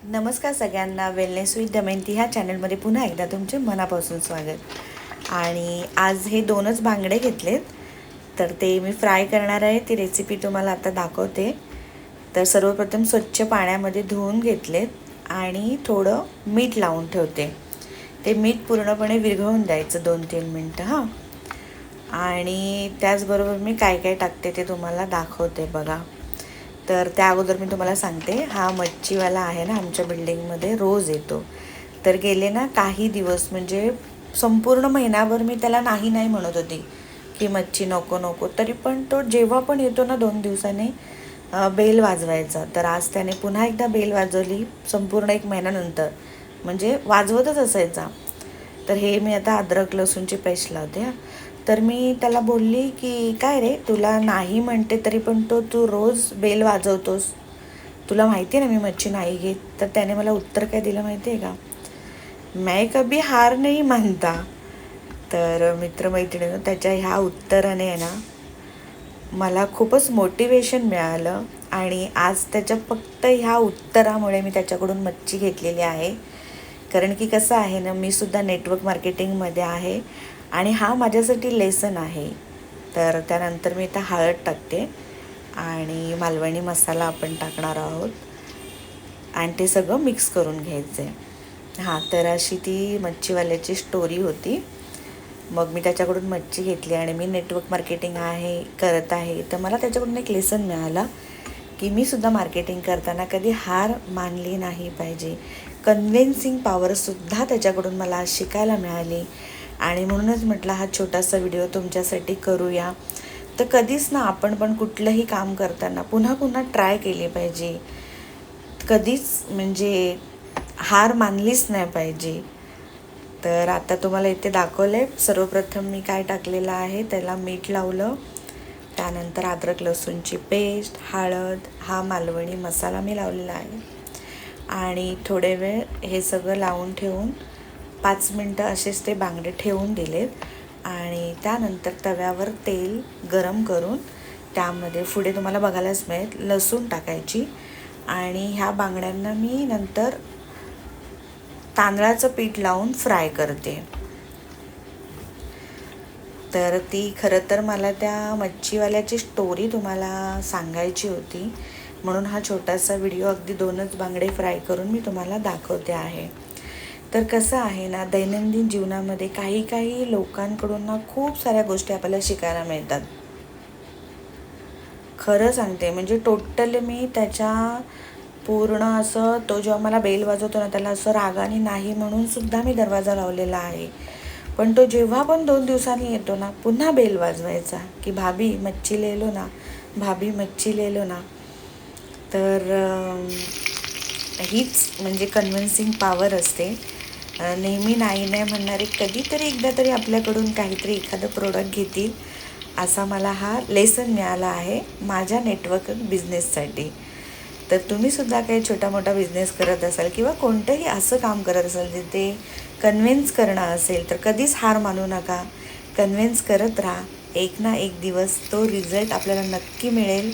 नमस्कार सगळ्यांना. Wellness with Damayanti ह्या चॅनलमध्ये पुन्हा एकदा तुमचे मनापासून स्वागत. आणि आज हे दोनच बांगडे घेतलेत, तर ते मी फ्राय करणार आहे. ती रेसिपी तुम्हाला आता दाखवते. तर सर्वप्रथम स्वच्छ पाण्यामध्ये धुवून घेतलेत आणि थोडं मीठ लावून ठेवते. ते मीठ पूर्णपणे विरघळून द्यायचं 2-3 मिनटं हां. आणि त्याचबरोबर मी काय काय टाकते ते तुम्हाला दाखवते बघा. तर त्या अगोदर मी तुम्हाला सांगते, हा मच्छीवाला आहे ना आमच्या बिल्डिंगमध्ये, रोज येतो. तर गेले ना काही दिवस म्हणजे संपूर्ण महिनाभर मी त्याला नाही नाही म्हणत होती की मच्छी नको नको, तरी पण तो जेव्हा पण येतो ना 2 दिवसांनी बेल वाजवायचा. तर आज त्याने पुन्हा एकदा बेल वाजवली संपूर्ण 1 महिन्यानंतर, म्हणजे वाजवतच असायचा. तर हे मी आता अद्रक लसूणची पेस्ट लावते हां. तर मी त्याला बोलली की काय रे, तुला नाही म्हणते तरी पण तू रोज बेल वाजवतोस, तुला माहिती आहे ना मी मच्छी नाही घेत. तर त्याने मला उत्तर काय दिलं माहिती आहे का? मैं कभी हार नहीं मानता. तर मित्रमैत्रिणीनं त्याच्या ह्या उत्तराने आहे ना मला खूपच मोटिवेशन मिळालं. आणि आज त्याच्या फक्त ह्या उत्तरामुळे मी त्याच्याकडून मच्छी घेतलेली आहे. कारण की कसं आहे ना, मी सुद्धा नेटवर्क मार्केटिंगमध्ये आहे आणि हा माझ्यासाठी लेसन आहे. तर त्यानंतर मी इथं हळद टाकते आणि मालवणी मसाला आपण टाकणार आहोत आणि ते सगळं मिक्स करून घ्यायचं आहे. हां, तर अशी ती मच्छीवाल्याची स्टोरी होती. मग मी त्याच्याकडून मच्छी घेतली आणि मी नेटवर्क मार्केटिंग करत आहे. तर मला त्याच्याकडून एक लेसन मिळाला की मी सुद्धा मार्केटिंग करताना कधी हार मानली नाही पाहिजे. कन्व्हिन्सिंग पॉवरसुद्धा त्याच्याकडून मला शिकायला मिळाली. आणि म्हणूनच म्हटलं हा छोटासा व्हिडिओ तुमच्यासाठी करूया. तर कधीच ना आपण पण कुठलंही काम करताना पुन्हा पुन्हा ट्राय केली पाहिजे. कधीच म्हणजे हार मानलीच नाही पाहिजे. तर आता तुम्हाला इथे दाखवलं आहे. सर्वप्रथम मी काय टाकलेलं आहे, त्याला मीठ लावलं, त्यानंतर अद्रक लसूणची पेस्ट, हळद, हा मालवणी मसाला मी लावलेला आहे आणि थोडे वेळ हे सगळं लावून ठेवून 5 मिनटं असेच ते बांगडे ठेवून दिलेत. आणि त्यानंतर तव्यावर तेल गरम करून त्यामध्ये पुढे तुम्हाला बघायलाच मिळेल लसूण टाकायची. आणि ह्या बांगड्यांना मी नंतर तांदळाचं पीठ लावून फ्राय करते. तर ती खरं तर मला त्या मच्छीवाल्याची स्टोरी तुम्हाला सांगायची होती, म्हणून हा छोटासा व्हिडिओ अगदी 2च बांगडे फ्राय करून मी तुम्हाला दाखवते आहे. तर कसं आहे ना, दैनंदिन जीवनामध्ये काही काही लोकांकडून ना खूप साऱ्या गोष्टी आपल्याला शिकायला मिळतात. खरं सांगते, म्हणजे टोटल मी त्याच्या पूर्ण असं, तो जेव्हा मला बेल वाजवतो ना त्याला असं रागाने नाही म्हणून सुद्धा मी दरवाजा लावलेला आहे. पण तो जेव्हा पण 2 दिवसांनी येतो ना पुन्हा बेल वाजवायचा की भाभी मच्छी ले लो ना, भाभी मच्छी ले लो ना. तर हीच म्हणजे कन्व्हिन्सिंग पॉवर असते. नेहमी नाही नाही म्हणणारे कधीतरी एकदा तरी आपल्याकडून काहीतरी एखादं प्रोडक्ट घेतील, असा मला हा लेसन मिळाला आहे माझ्या नेटवर्क बिझनेससाठी. तर तुम्हीसुद्धा काही छोटा मोठा बिझनेस करत असाल किंवा कोणतंही असं काम करत असाल जिथे कन्व्हिन्स करणं असेल, तर कधीच हार मानू नका. कन्व्हिन्स करत राहा. एक ना एक दिवस तो रिझल्ट आपल्याला नक्की मिळेल.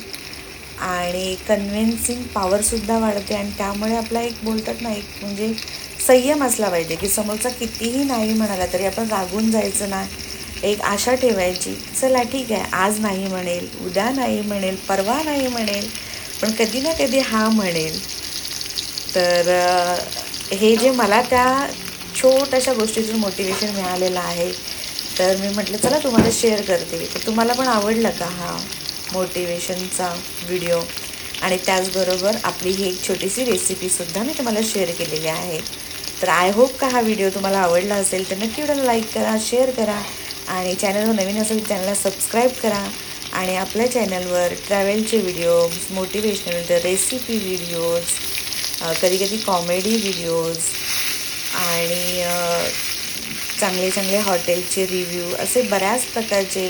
आणि कन्व्हिन्सिंग पॉवरसुद्धा वाढते आणि त्यामुळे आपला एक बोलतात ना, एक म्हणजे संयम असला पाहिजे की समोरचा कितीही नाही म्हणाला तरी आपण रागून जायचं ना. एक आशा ठेवायची, चला ठीक आहे, आज नाही म्हणेल, उद्या नाही म्हणेल, परवा नाही म्हणेल, पण कधी ना कधी हा म्हणेल. तर हे जे मला त्या छोट्याशा गोष्टीचं मोटिवेशन मिळालेलं आहे, तर मी म्हटलं चला तुम्हाला शेअर करते. तर तुम्हाला पण आवडलं का हा मोटिवेशनचा व्हिडिओ? आणि त्याचबरोबर आपली ही एक छोटीशी रेसिपीसुद्धा मी तुम्हाला शेअर केलेली आहे. तर आय होप का हा व्हिडिओ तुम्हाला आवडला असेल तर नक्की व्हिडिओला लाईक करा, शेअर करा आणि चॅनलवर नवीन असेल चॅनलला सबस्क्राईब करा. आणि आपल्या चॅनलवर ट्रॅव्हलचे व्हिडिओज, मोटिवेशनल रेसिपी व्हिडिओज, कधी कधी कॉमेडी व्हिडिओज आणि चांगले चांगले हॉटेलचे रिव्ह्यू, असे बऱ्याच प्रकारचे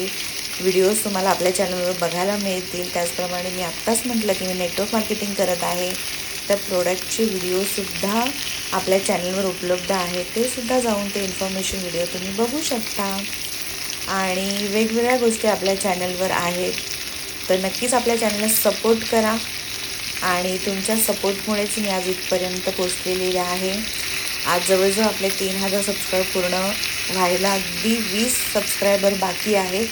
व्हिडिओज तुम्हाला आपल्या चॅनलवर बघायला मिळतील. त्याचप्रमाणे मी आत्ताच म्हटलं की मी नेटवर्क मार्केटिंग करत आहे, तर प्रोडक्टचे व्हिडिओसुद्धा आपल्या चॅनलवर उपलब्ध आहेत. ते सुद्धा जाऊन ते इन्फॉर्मेशन व्हिडिओ तुम्ही बघू शकता. आणि वेगवेगळ्या गोष्टी आपल्या चॅनलवर आहेत, तर नक्कीच आपल्या चॅनलला सपोर्ट करा आणि तुमच्या सपोर्टमुळेच मी आज इथपर्यंत पोचलेली आहे. आज जवळजवळ आपले 3000 सबस्क्राईब पूर्ण व्हायला अगदी 20 सबस्क्रायबर बाकी आहेत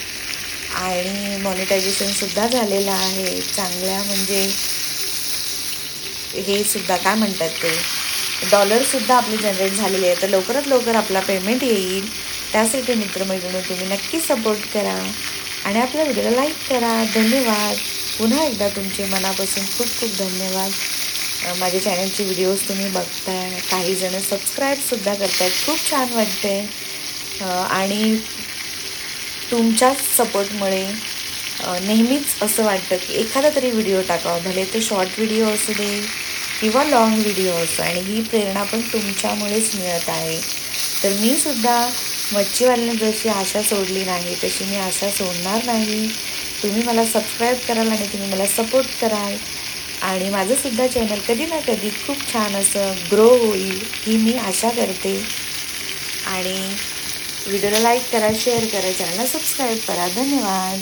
आणि मॉनिटायझेशनसुद्धा झालेलं आहे. चांगल्या म्हणजे हे सुद्धा काय म्हणतात ते डॉलरसुद्धा आपले जनरेट झालेले आहे. तर लवकरात लवकर आपला पेमेंट येईल. त्यासाठी मित्रमैत्रिणी तुम्ही नक्की सपोर्ट करा आणि आपल्या व्हिडिओला लाईक करा. धन्यवाद. पुन्हा एकदा तुमचे मनापासून खूप खूप धन्यवाद. माझ्या चॅनलचे व्हिडिओज तुम्ही बघताय, काही जण सबस्क्राईबसुद्धा करतायत, खूप छान वाटते. आणि तुमच्याच सपोर्टमुळे नेहमीच असं वाटतं की एखादा तरी व्हिडिओ टाकावा, भले ते शॉर्ट व्हिडिओ असू दे किंवा लाँग व्हिडिओ असो. आणि ही प्रेरणा पण तुमच्यामुळेच मिळत आहे. तर मी सुद्धा मच्छीवाल्याने जशी आशा सोडली नाही तशी मी आशा सोडणार नाही. तुम्ही मला सबस्क्राईब कराल आणि तुम्ही मला सपोर्ट कराल आणि माझंसुद्धा चॅनल कधी ना कधी खूप छान असं ग्रो होईल ही मी आशा करते. आणि व्हिडिओला लाईक करा, शेअर करा, चॅनलला सबस्क्राईब करा. धन्यवाद.